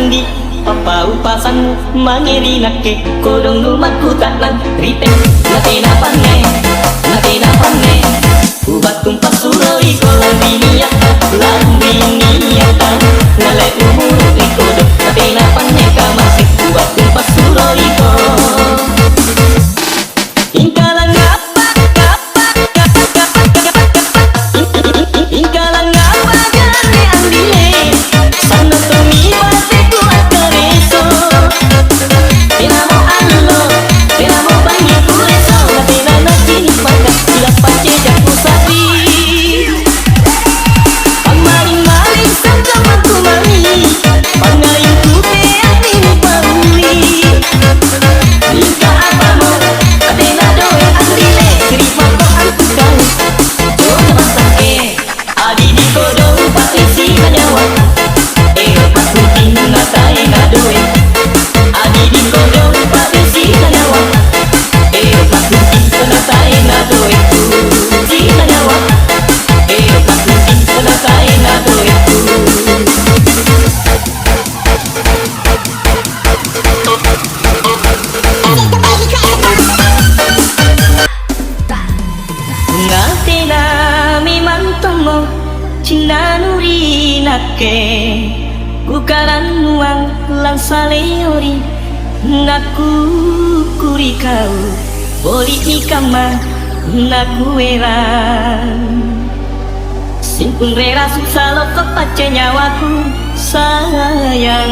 andi papa upasanmu mangeri nake kodong numatku tak nang rite natena pange ubat tumpas suroi kolombi niata lambi niata ngalai umur ikodo natena pange kamase ubat tumpas suroi ko ingkalang apa ingkalang apa gane andile sana tomi bate ku akareso tenamo allo tenamo bangi kureso natena nasini paka sila pace jaku sapi pamaling maling sangka mantu mami pangaling kupe atini pauli Ika apa mo atena doe andile terima ko antu kau Jona masake adi di kodong patisi kanyawa pasukin natai nadoe adi di kodong patisi kanyawa pasukin natai nadoe si kanyawa pasukin natai nadoe Ngatena mimantomo cinanuri nake kukaran nuang lang saleori naku kuri kau boli ikama naku eran simpun rera susah loko pace nyawaku sayang